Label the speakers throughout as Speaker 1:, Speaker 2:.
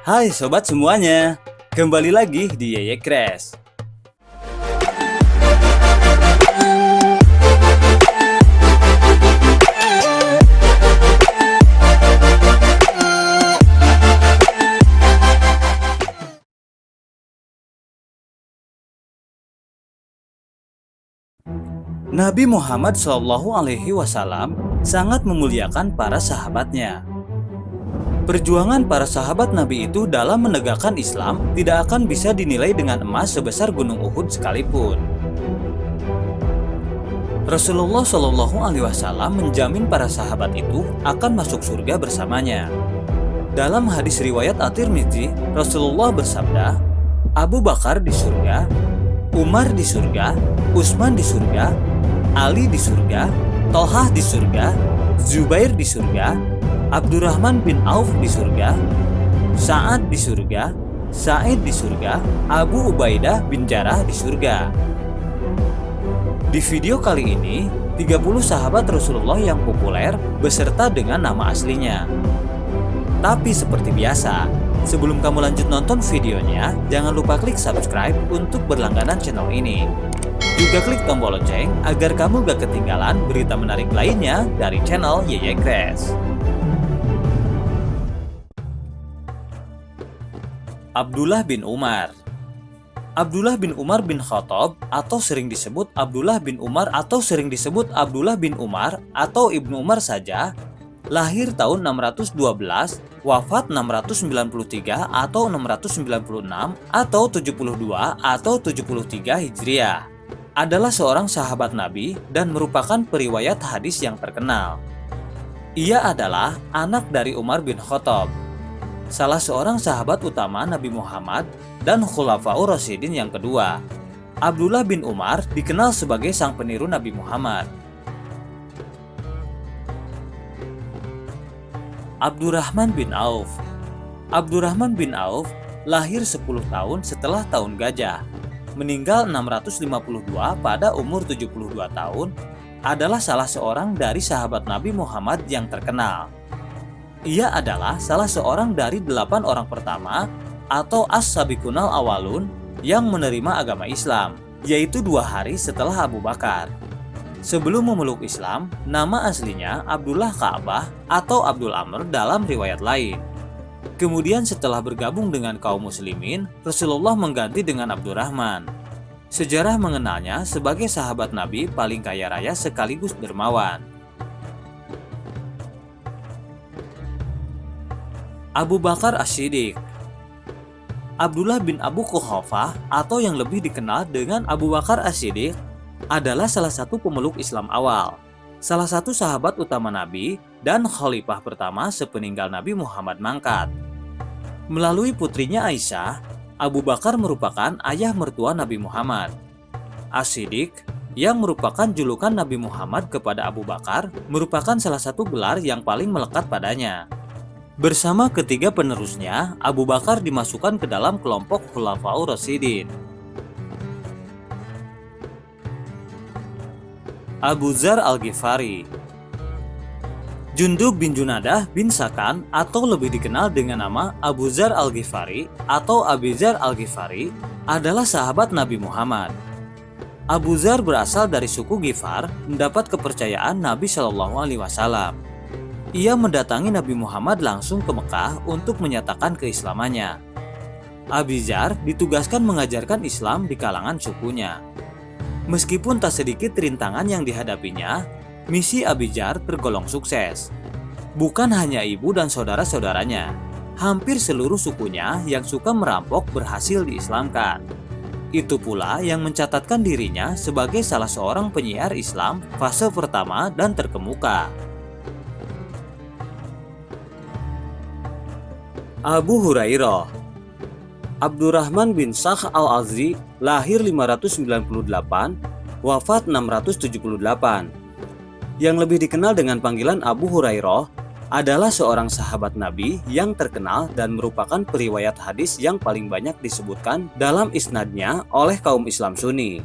Speaker 1: Hai sobat semuanya, kembali lagi di Yeye Crash. Nabi Muhammad SAW sangat memuliakan para sahabatnya. Perjuangan para sahabat Nabi itu dalam menegakkan Islam tidak akan bisa dinilai dengan emas sebesar gunung Uhud sekalipun. Rasulullah SAW menjamin para sahabat itu akan masuk surga bersamanya. Dalam hadis riwayat At-Tirmidzi, Rasulullah bersabda, Abu Bakar di surga, Umar di surga, Utsman di surga, Ali di surga, Thalhah di surga, Zubair di surga, Abdurrahman bin Auf di surga, Sa'ad di surga, Sa'id di surga, Abu Ubaidah bin Jarrah di surga. Di video kali ini, 30 sahabat Rasulullah yang populer beserta dengan nama aslinya. Tapi seperti biasa, sebelum kamu lanjut nonton videonya, jangan lupa klik subscribe untuk berlangganan channel ini. Juga klik tombol lonceng agar kamu gak ketinggalan berita menarik lainnya dari channel Yeye Crash. Abdullah bin Umar. Abdullah bin Umar bin Khattab atau sering disebut Abdullah bin Umar atau sering disebut Abdullah bin Umar atau Ibnu Umar saja, lahir tahun 612, wafat 693 atau 696 atau 72 atau 73 Hijriah. Adalah seorang sahabat Nabi dan merupakan periwayat hadis yang terkenal. Ia adalah anak dari Umar bin Khattab, salah seorang sahabat utama Nabi Muhammad dan Khulafaur Rasyidin yang kedua. Abdullah bin Umar dikenal sebagai sang peniru Nabi Muhammad. Abdurrahman bin Auf. Abdurrahman bin Auf lahir 10 tahun setelah tahun gajah, meninggal 652 pada umur 72 tahun, adalah salah seorang dari sahabat Nabi Muhammad yang terkenal. Ia adalah salah seorang dari 8 orang pertama atau As-Sabiqunal Awalun yang menerima agama Islam, yaitu 2 hari setelah Abu Bakar. Sebelum memeluk Islam, nama aslinya Abdullah Ka'bah atau Abdul Amr dalam riwayat lain. Kemudian setelah bergabung dengan kaum muslimin, Rasulullah mengganti dengan Abdurrahman. Sejarah mengenalnya sebagai sahabat Nabi paling kaya raya sekaligus dermawan. Abu Bakar As-Siddiq. Abdullah bin Abu Quhafah atau yang lebih dikenal dengan Abu Bakar As-Siddiq adalah salah satu pemeluk Islam awal, salah satu sahabat utama Nabi dan khalifah pertama sepeninggal Nabi Muhammad mangkat. Melalui putrinya Aisyah, Abu Bakar merupakan ayah mertua Nabi Muhammad. As-Siddiq, yang merupakan julukan Nabi Muhammad kepada Abu Bakar, merupakan salah satu gelar yang paling melekat padanya. Bersama ketiga penerusnya, Abu Bakar dimasukkan ke dalam kelompok Khulafaur Rasyidin. Abu Dzar Al-Ghifari. Jundub bin Junadah bin Sakan atau lebih dikenal dengan nama Abu Dzar Al-Ghifari atau Abi Dzar Al-Ghifari adalah sahabat Nabi Muhammad. Abu Dzar berasal dari suku Ghifar, mendapat kepercayaan Nabi SAW. Ia mendatangi Nabi Muhammad langsung ke Mekah untuk menyatakan keislamannya. Abi Dzar ditugaskan mengajarkan Islam di kalangan sukunya. Meskipun tak sedikit rintangan yang dihadapinya, misi Abi Dzar tergolong sukses. Bukan hanya ibu dan saudara-saudaranya, hampir seluruh sukunya yang suka merampok berhasil diislamkan. Itu pula yang mencatatkan dirinya sebagai salah seorang penyiar Islam fase pertama dan terkemuka. Abu Hurairah. Abdurrahman bin Sakh Al-Azdi lahir 598, wafat 678. Yang lebih dikenal dengan panggilan Abu Hurairah adalah seorang sahabat Nabi yang terkenal dan merupakan periwayat hadis yang paling banyak disebutkan dalam isnadnya oleh kaum Islam Sunni.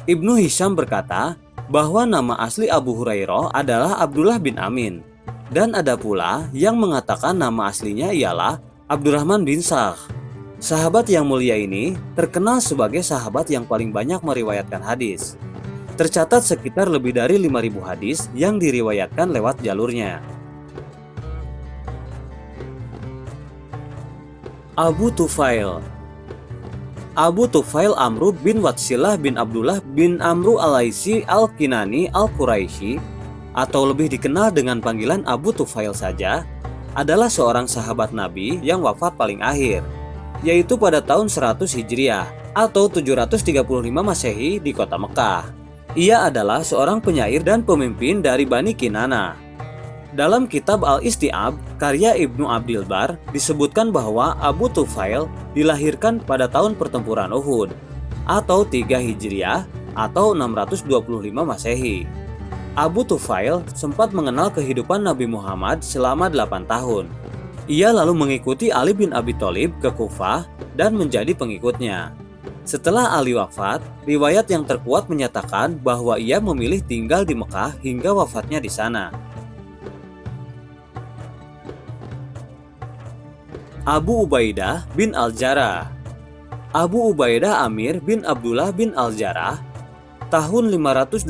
Speaker 1: Ibnu Hisham berkata bahwa nama asli Abu Hurairah adalah Abdullah bin Amin. Dan ada pula yang mengatakan nama aslinya ialah Abdurrahman bin Sakh. Sahabat yang mulia ini terkenal sebagai sahabat yang paling banyak meriwayatkan hadis. Tercatat sekitar lebih dari 5.000 hadis yang diriwayatkan lewat jalurnya. Abu Tufail. Abu Tufail Amru bin Watsilah bin Abdullah bin Amru al-Laisi al-Kinani al-Quraisy, atau lebih dikenal dengan panggilan Abu Tufail saja, adalah seorang sahabat Nabi yang wafat paling akhir, yaitu pada tahun 100 Hijriah atau 735 Masehi di kota Mekah. Ia adalah seorang penyair dan pemimpin dari Bani Kinana. Dalam kitab Al-Isti'ab, karya Ibnu Abdil Bar, disebutkan bahwa Abu Tufail dilahirkan pada tahun pertempuran Uhud, atau 3 Hijriah atau 625 Masehi. Abu Tufail sempat mengenal kehidupan Nabi Muhammad selama 8 tahun. Ia lalu mengikuti Ali bin Abi Thalib ke Kufah dan menjadi pengikutnya. Setelah Ali wafat, riwayat yang terkuat menyatakan bahwa ia memilih tinggal di Mekah hingga wafatnya di sana. Abu Ubaidah bin Al-Jarrah. Abu Ubaidah Amir bin Abdullah bin Al-Jarrah, tahun 583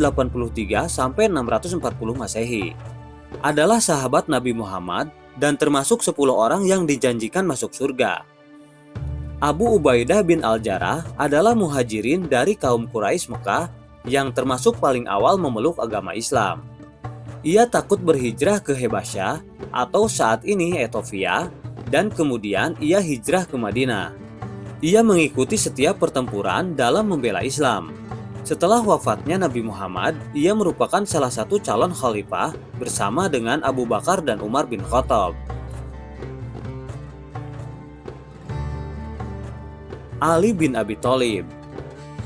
Speaker 1: sampai 640 Masehi, adalah sahabat Nabi Muhammad dan termasuk 10 orang yang dijanjikan masuk surga. Abu Ubaidah bin Al-Jarrah adalah muhajirin dari kaum Quraisy Mekah yang termasuk paling awal memeluk agama Islam. Ia takut berhijrah ke Habasyah atau saat ini Ethiopia, dan kemudian ia hijrah ke Madinah. Ia mengikuti setiap pertempuran dalam membela Islam. Setelah wafatnya Nabi Muhammad, ia merupakan salah satu calon khalifah bersama dengan Abu Bakar dan Umar bin Khattab. Ali bin Abi Thalib.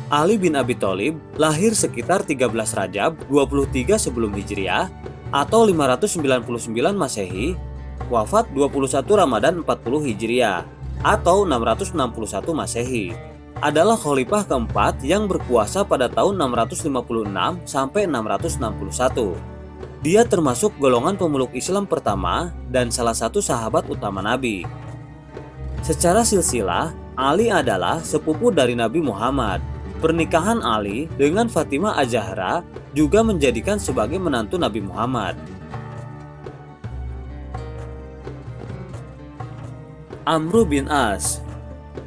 Speaker 1: Ali bin Abi Thalib lahir sekitar 13 Rajab 23 sebelum Hijriah atau 599 Masehi, wafat 21 Ramadan 40 Hijriah atau 661 Masehi. Adalah khalifah keempat yang berkuasa pada tahun 656 sampai 661. Dia termasuk golongan pemeluk Islam pertama dan salah satu sahabat utama Nabi. Secara silsilah, Ali adalah sepupu dari Nabi Muhammad. Pernikahan Ali dengan Fatimah Az-Zahra juga menjadikan sebagai menantu Nabi Muhammad. Amru bin As.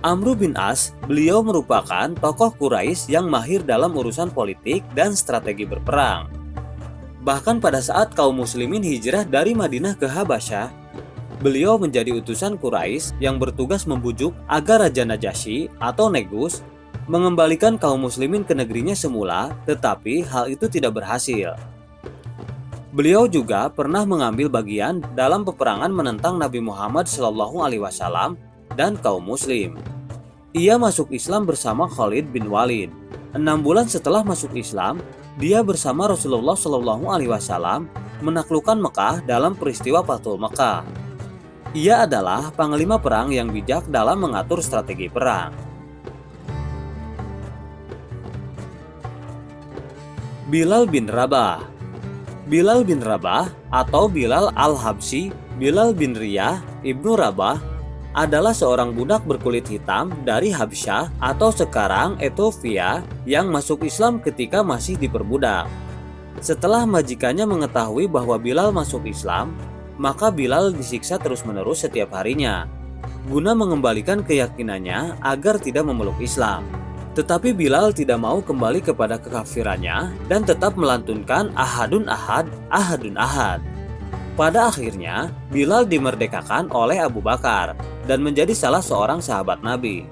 Speaker 1: Amru bin As, beliau merupakan tokoh Quraisy yang mahir dalam urusan politik dan strategi berperang. Bahkan pada saat kaum muslimin hijrah dari Madinah ke Habasyah, beliau menjadi utusan Quraisy yang bertugas membujuk agar Raja Najasyi atau Negus mengembalikan kaum muslimin ke negerinya semula, tetapi hal itu tidak berhasil. Beliau juga pernah mengambil bagian dalam peperangan menentang Nabi Muhammad SAW dan kaum muslim. Ia masuk Islam bersama Khalid bin Walid. 6 bulan setelah masuk Islam, dia bersama Rasulullah SAW menaklukkan Mekah dalam peristiwa Fathul Mekah. Ia adalah panglima perang yang bijak dalam mengatur strategi perang. Bilal bin Rabah. Bilal bin Rabah atau Bilal al-Habsyi, Bilal bin Riyah ibnu Rabah, adalah seorang budak berkulit hitam dari Habsyah atau sekarang Ethiopia yang masuk Islam ketika masih diperbudak. Setelah majikannya mengetahui bahwa Bilal masuk Islam, maka Bilal disiksa terus-menerus setiap harinya, guna mengembalikan keyakinannya agar tidak memeluk Islam. Tetapi Bilal tidak mau kembali kepada kekafirannya dan tetap melantunkan Ahadun Ahad, Ahadun Ahad. Pada akhirnya, Bilal dimerdekakan oleh Abu Bakar dan menjadi salah seorang sahabat Nabi.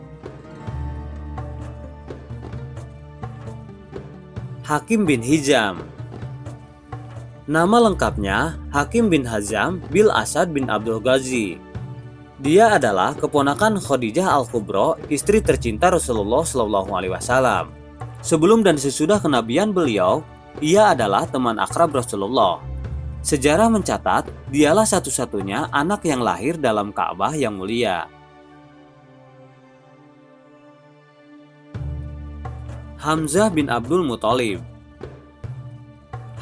Speaker 1: Hakim bin Hizam. Nama lengkapnya Hakim bin Hizam bil Asad bin Abdul Ghazi. Dia adalah keponakan Khadijah Al-Kubra, istri tercinta Rasulullah SAW. Sebelum dan sesudah kenabian beliau, ia adalah teman akrab Rasulullah. Sejarah mencatat, dialah satu-satunya anak yang lahir dalam Ka'bah yang mulia. Hamzah bin Abdul Muthalib.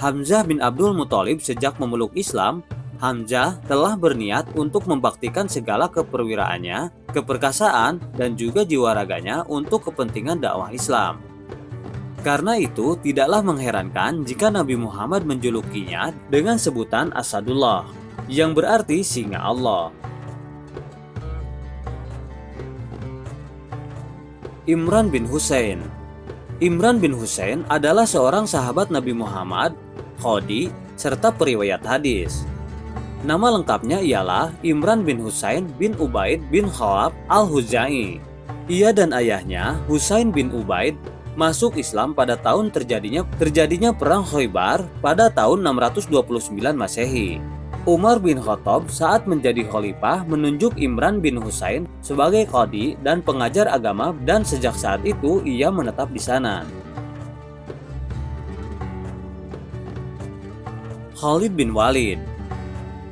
Speaker 1: Hamzah bin Abdul Muthalib sejak memeluk Islam Hamzah telah berniat untuk membaktikan segala keperwiraannya, keperkasaan, dan juga jiwa raganya untuk kepentingan dakwah Islam. Karena itu, tidaklah mengherankan jika Nabi Muhammad menjulukinya dengan sebutan Asadullah, yang berarti singa Allah. Imran bin Husain. Imran bin Husain adalah seorang sahabat Nabi Muhammad, qadhi, serta periwayat hadis. Nama lengkapnya ialah Imran bin Husain bin Ubaid bin Khalaf al-Huzai. Ia dan ayahnya, Husain bin Ubaid, masuk Islam pada tahun terjadinya Perang Khaybar pada tahun 629 Masehi. Umar bin Khattab saat menjadi khalifah menunjuk Imran bin Husain sebagai qadhi dan pengajar agama, dan sejak saat itu ia menetap di sana. Khalid bin Walid.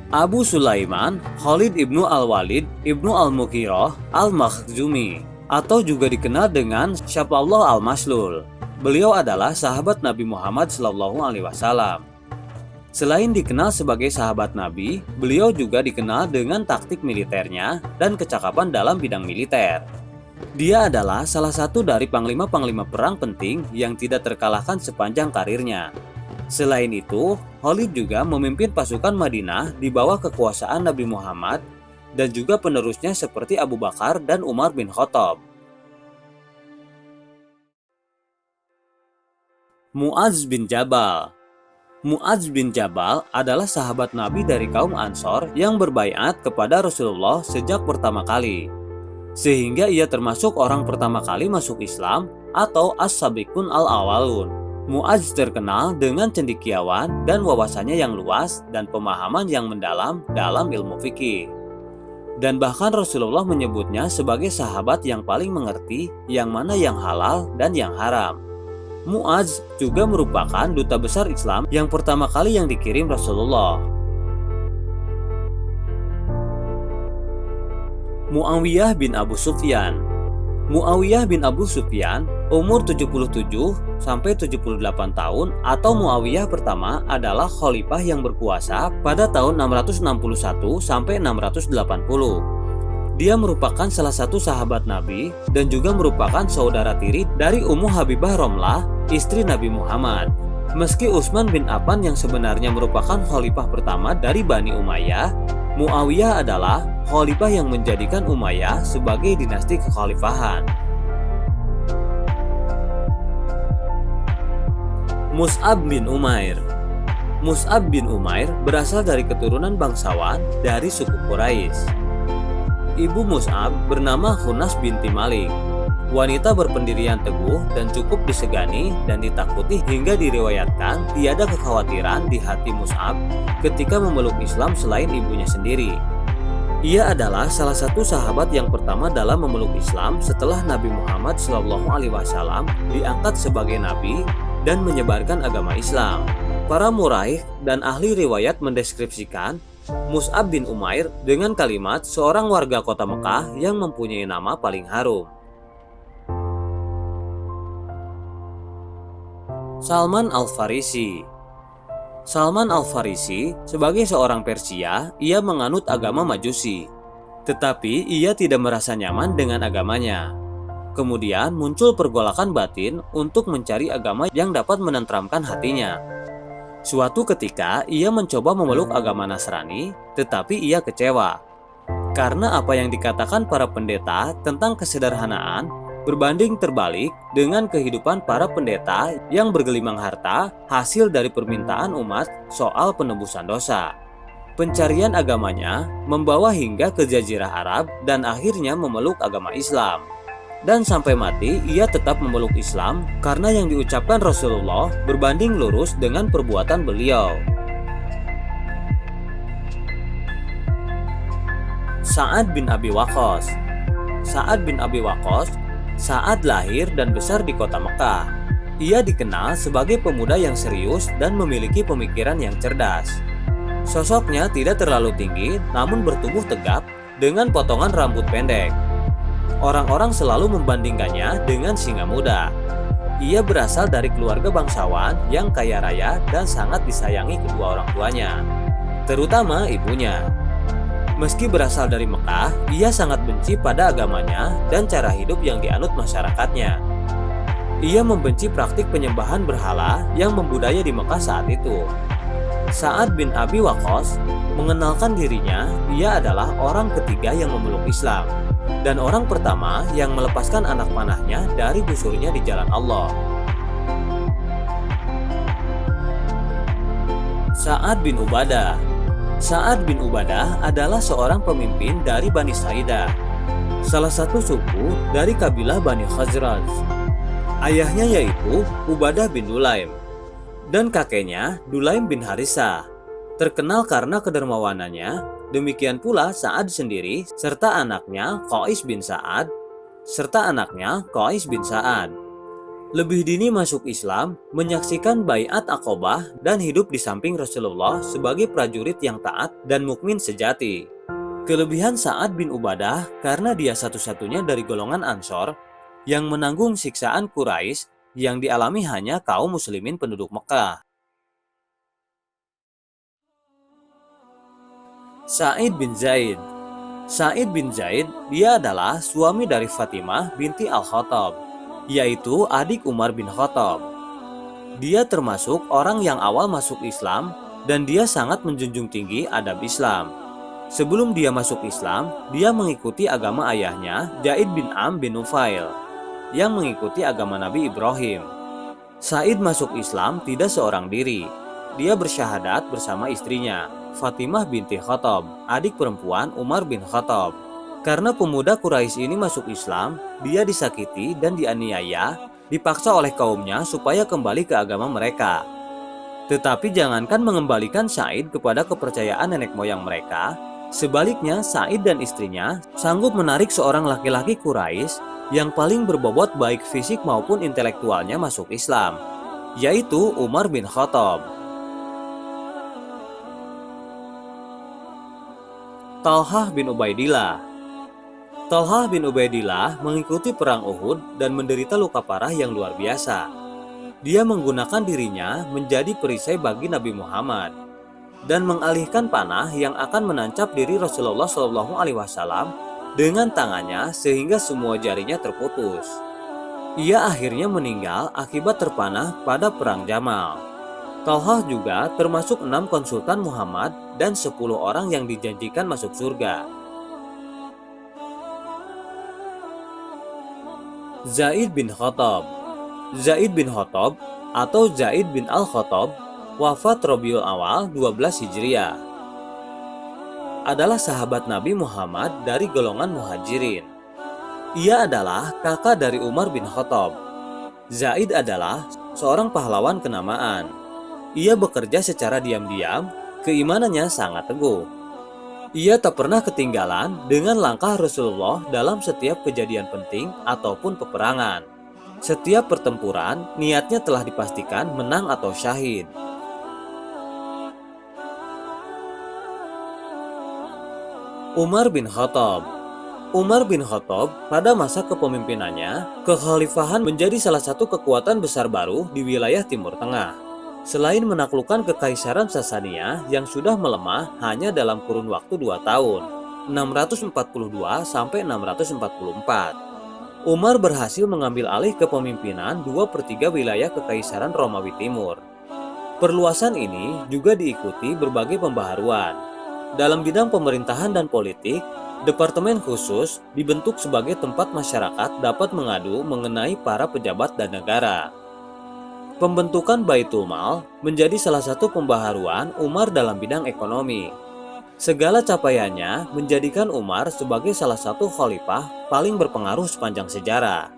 Speaker 1: Abu Sulaiman Khalid ibnu Al-Walid ibnu Al-Mughirah Al-Makhzumi, atau juga dikenal dengan Syafallah Al-Maslul. Beliau adalah sahabat Nabi Muhammad SAW. Selain dikenal sebagai sahabat Nabi, beliau juga dikenal dengan taktik militernya dan kecakapan dalam bidang militer. Dia adalah salah satu dari panglima-panglima perang penting yang tidak terkalahkan sepanjang karirnya. Selain itu, Khalid juga memimpin pasukan Madinah di bawah kekuasaan Nabi Muhammad dan juga penerusnya seperti Abu Bakar dan Umar bin Khattab. Mu'adz bin Jabal. Mu'adz bin Jabal adalah sahabat Nabi dari kaum Ansor yang berbaiat kepada Rasulullah sejak pertama kali, sehingga ia termasuk orang pertama kali masuk Islam atau as-sabiqun al-awalun. Mu'adz terkenal dengan cendekiawan dan wawasannya yang luas dan pemahaman yang mendalam dalam ilmu fikih. Dan bahkan Rasulullah menyebutnya sebagai sahabat yang paling mengerti yang mana yang halal dan yang haram. Mu'adz juga merupakan duta besar Islam yang pertama kali yang dikirim Rasulullah. Muawiyah bin Abu Sufyan. Muawiyah bin Abu Sufyan umur 77 sampai 78 tahun atau Muawiyah pertama adalah khalifah yang berkuasa pada tahun 661 sampai 680. Dia merupakan salah satu sahabat Nabi dan juga merupakan saudara tiri dari Ummu Habibah Romlah, istri Nabi Muhammad. Meski Utsman bin Affan yang sebenarnya merupakan khalifah pertama dari Bani Umayyah, Muawiyah adalah khalifah yang menjadikan Umayyah sebagai dinasti kekhalifahan. Mus'ab bin Umair. Mus'ab bin Umair berasal dari keturunan bangsawan dari suku Quraisy. Ibu Mus'ab bernama Khunas binti Malik, wanita berpendirian teguh dan cukup disegani dan ditakuti hingga diriwayatkan tiada kekhawatiran di hati Mus'ab ketika memeluk Islam selain ibunya sendiri. Ia adalah salah satu sahabat yang pertama dalam memeluk Islam setelah Nabi Muhammad SAW diangkat sebagai nabi dan menyebarkan agama Islam. Para muraikh dan ahli riwayat mendeskripsikan Mus'ab bin Umair dengan kalimat seorang warga kota Mekah yang mempunyai nama paling harum. Salman Al-Farisi. Salman Al-Farisi sebagai seorang Persia, ia menganut agama Majusi, tetapi ia tidak merasa nyaman dengan agamanya. Kemudian muncul pergolakan batin untuk mencari agama yang dapat menenteramkan hatinya. Suatu ketika ia mencoba memeluk agama Nasrani, tetapi ia kecewa karena apa yang dikatakan para pendeta tentang kesederhanaan berbanding terbalik dengan kehidupan para pendeta yang bergelimang harta hasil dari permintaan umat soal penebusan dosa. Pencarian agamanya membawa hingga ke Jazirah Arab dan akhirnya memeluk agama Islam. Dan sampai mati ia tetap memeluk Islam karena yang diucapkan Rasulullah berbanding lurus dengan perbuatan beliau. Sa'ad bin Abi Waqqas. Sa'ad bin Abi Waqqas saat lahir dan besar di kota Mekah. Ia dikenal sebagai pemuda yang serius dan memiliki pemikiran yang cerdas. Sosoknya tidak terlalu tinggi namun bertubuh tegap dengan potongan rambut pendek. Orang-orang selalu membandingkannya dengan singa muda. Ia berasal dari keluarga bangsawan yang kaya raya dan sangat disayangi kedua orang tuanya. terutama ibunya. Meski berasal dari Mekah, ia sangat benci pada agamanya dan cara hidup yang dianut masyarakatnya. Ia membenci praktik penyembahan berhala yang membudaya di Mekah saat itu. Sa'ad bin Abi Waqqas mengenalkan dirinya, dia adalah orang ketiga yang memeluk Islam dan orang pertama yang melepaskan anak panahnya dari busurnya di jalan Allah. Sa'ad bin Ubadah. Sa'ad bin Ubadah adalah seorang pemimpin dari Bani Sa'idah, salah satu suku dari kabilah Bani Khazraj. Ayahnya yaitu Ubadah bin Dulaim dan kakeknya Dulaim bin Harisah, terkenal karena kedermawanannya. Demikian pula Sa'ad sendiri serta anaknya Qais bin Sa'ad lebih dini masuk Islam, menyaksikan Baiat Aqobah dan hidup di samping Rasulullah sebagai prajurit yang taat dan mukmin sejati. Kelebihan Sa'ad bin Ubadah karena dia satu-satunya dari golongan Ansor yang menanggung siksaan Quraisy yang dialami hanya kaum muslimin penduduk Mekah. Sa'id bin Zaid. Sa'id bin Zaid, dia adalah suami dari Fatimah binti Al-Khattab, yaitu adik Umar bin Khattab. Dia termasuk orang yang awal masuk Islam dan dia sangat menjunjung tinggi adab Islam. Sebelum dia masuk Islam, dia mengikuti agama ayahnya, Zaid bin Am bin Nufail, yang mengikuti agama Nabi Ibrahim. Sa'id masuk Islam tidak seorang diri. Dia bersyahadat bersama istrinya, Fatimah binti Khattab, adik perempuan Umar bin Khattab. Karena pemuda Quraisy ini masuk Islam, dia disakiti dan dianiaya, dipaksa oleh kaumnya supaya kembali ke agama mereka. Tetapi jangankan mengembalikan Sa'id kepada kepercayaan nenek moyang mereka, sebaliknya Sa'id dan istrinya sanggup menarik seorang laki-laki Quraisy yang paling berbobot baik fisik maupun intelektualnya masuk Islam, yaitu Umar bin Khattab. Talhah bin Ubaidillah. Talhah bin Ubaidillah mengikuti perang Uhud dan menderita luka parah yang luar biasa. Dia menggunakan dirinya menjadi perisai bagi Nabi Muhammad dan mengalihkan panah yang akan menancap diri Rasulullah SAW dengan tangannya sehingga semua jarinya terputus. Ia akhirnya meninggal akibat terpanah pada perang Jamal. Talhah juga termasuk 6 konsultan Muhammad dan 10 orang yang dijanjikan masuk surga. Zaid bin Khattab. Zaid bin Khattab atau Zaid bin Al-Khattab wafat Rabiul Awal 12 Hijriah. Adalah sahabat Nabi Muhammad dari golongan Muhajirin. Ia adalah kakak dari Umar bin Khattab. Zaid adalah seorang pahlawan kenamaan. Ia bekerja secara diam-diam, keimanannya sangat teguh. Ia tak pernah ketinggalan dengan langkah Rasulullah dalam setiap kejadian penting ataupun peperangan. Setiap pertempuran, niatnya telah dipastikan menang atau syahid. Umar bin Khattab. Umar bin Khattab pada masa kepemimpinannya, kekhalifahan menjadi salah satu kekuatan besar baru di wilayah Timur Tengah. Selain menaklukkan Kekaisaran Sasania yang sudah melemah hanya dalam kurun waktu 2 tahun, 642 sampai 644. Umar berhasil mengambil alih kepemimpinan 2/3 wilayah Kekaisaran Romawi Timur. Perluasan ini juga diikuti berbagai pembaharuan. Dalam bidang pemerintahan dan politik, departemen khusus dibentuk sebagai tempat masyarakat dapat mengadu mengenai para pejabat dan negara. Pembentukan Baitul Mal menjadi salah satu pembaharuan Umar dalam bidang ekonomi. Segala capaiannya menjadikan Umar sebagai salah satu khalifah paling berpengaruh sepanjang sejarah.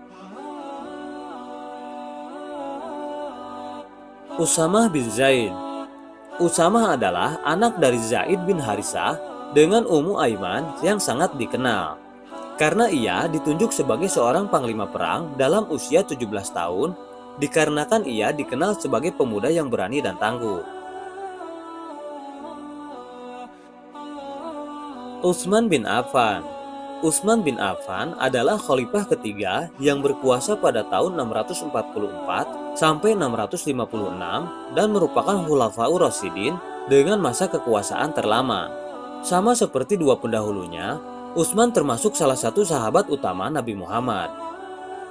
Speaker 1: Usamah bin Zaid. Usamah adalah anak dari Zaid bin Harisah dengan Ummu Aiman yang sangat dikenal. Karena ia ditunjuk sebagai seorang panglima perang dalam usia 17 tahun, dikarenakan ia dikenal sebagai pemuda yang berani dan tangguh. Utsman bin Affan. Utsman bin Affan adalah khalifah ketiga yang berkuasa pada tahun 644 sampai 656 dan merupakan Khulafaur Rasyidin dengan masa kekuasaan terlama. Sama seperti dua pendahulunya, Utsman termasuk salah satu sahabat utama Nabi Muhammad.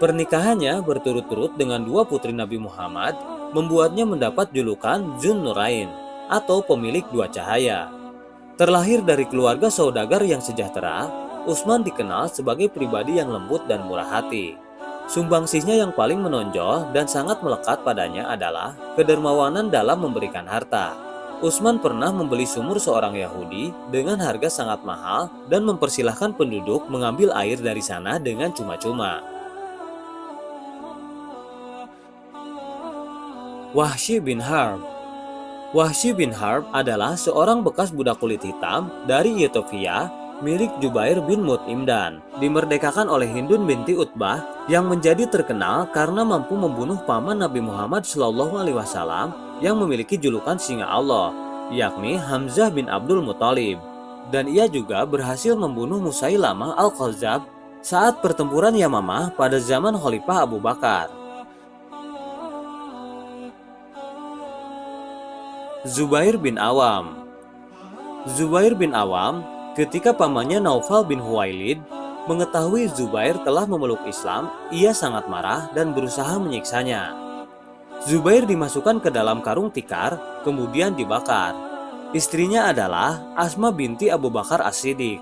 Speaker 1: Pernikahannya berturut-turut dengan dua putri Nabi Muhammad membuatnya mendapat julukan Dzun Nurain atau pemilik dua cahaya. Terlahir dari keluarga saudagar yang sejahtera, Utsman dikenal sebagai pribadi yang lembut dan murah hati. Sumbangsihnya yang paling menonjol dan sangat melekat padanya adalah kedermawanan dalam memberikan harta. Utsman pernah membeli sumur seorang Yahudi dengan harga sangat mahal dan mempersilahkan penduduk mengambil air dari sana dengan cuma-cuma. Wahsy bin Harb. Wahsy bin Harb adalah seorang bekas budak kulit hitam dari Ethiopia milik Jubair bin Mut'im dan dimerdekakan oleh Hindun binti Utbah yang menjadi terkenal karena mampu membunuh paman Nabi Muhammad SAW yang memiliki julukan Singa Allah, yakni Hamzah bin Abdul Muthalib. Dan ia juga berhasil membunuh Musailamah al-Khazzab saat pertempuran Yamamah pada zaman Khalifah Abu Bakar. Zubair bin Awam. Zubair bin Awam, ketika pamannya Naufal bin Huwailid mengetahui Zubair telah memeluk Islam, ia sangat marah dan berusaha menyiksanya. Zubair dimasukkan ke dalam karung tikar, kemudian dibakar. Istrinya adalah Asma binti Abu Bakar As-Siddiq.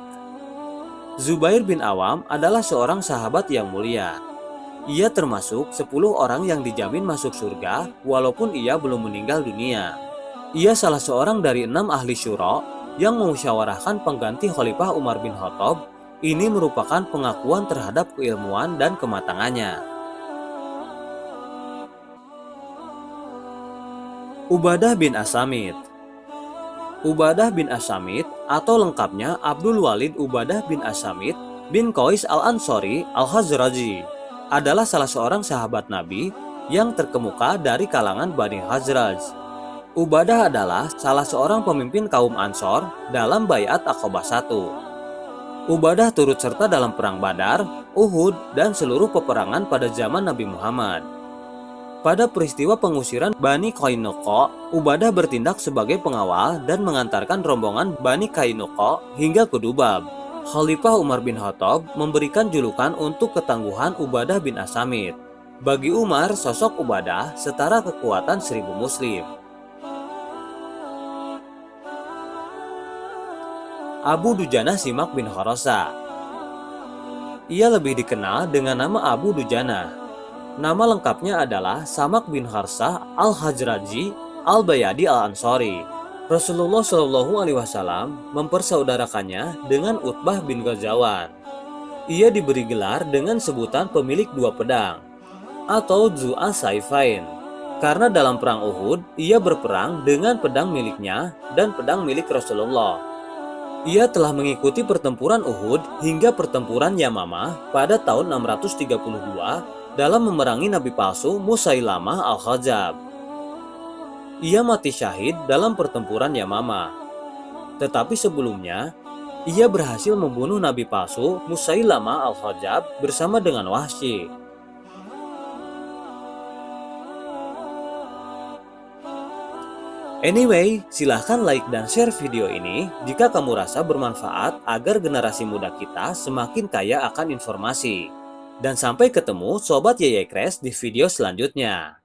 Speaker 1: Zubair bin Awam adalah seorang sahabat yang mulia. Ia termasuk 10 orang yang dijamin masuk surga walaupun ia belum meninggal dunia. Ia salah seorang dari 6 ahli syura yang memusyawarahkan pengganti Khalifah Umar bin Khattab. Ini merupakan pengakuan terhadap keilmuan dan kematangannya. Ubadah bin As-Samit. Ubadah bin As-Samit atau lengkapnya Abdul Walid Ubadah bin As-Samit bin Qais al-Ansori al-Khazraji adalah salah seorang sahabat Nabi yang terkemuka dari kalangan Bani Khazraj. Ubadah adalah salah seorang pemimpin kaum Ansor dalam Baiat Aqabah I. Ubadah turut serta dalam perang Badar, Uhud, dan seluruh peperangan pada zaman Nabi Muhammad. Pada peristiwa pengusiran Bani Qainuqa, Ubadah bertindak sebagai pengawal dan mengantarkan rombongan Bani Qainuqa hingga ke Dubab. Khalifah Umar bin Khattab memberikan julukan untuk ketangguhan Ubadah bin As-Samit. Bagi Umar, sosok Ubadah setara kekuatan 1000 muslim. Abu Dujanah Simak bin Kharasa. Ia lebih dikenal dengan nama Abu Dujanah. Nama lengkapnya adalah Samak bin Kharsah al-Khazraji al-Bayadi al-Ansori. Rasulullah SAW mempersaudarakannya dengan Utbah bin Ghazawan. Ia diberi gelar dengan sebutan pemilik dua pedang atau Dzu as-Saifain karena dalam perang Uhud ia berperang dengan pedang miliknya dan pedang milik Rasulullah. Ia telah mengikuti pertempuran Uhud hingga pertempuran Yamamah pada tahun 632 dalam memerangi Nabi palsu Musailamah al-Khazzab. Ia mati syahid dalam pertempuran Yamamah. Tetapi sebelumnya, ia berhasil membunuh Nabi palsu Musailamah al-Khazzab bersama dengan Wahsy. Anyway, silahkan like dan share video ini jika kamu rasa bermanfaat agar generasi muda kita semakin kaya akan informasi. Dan sampai ketemu Sobat Yeye Crash di video selanjutnya.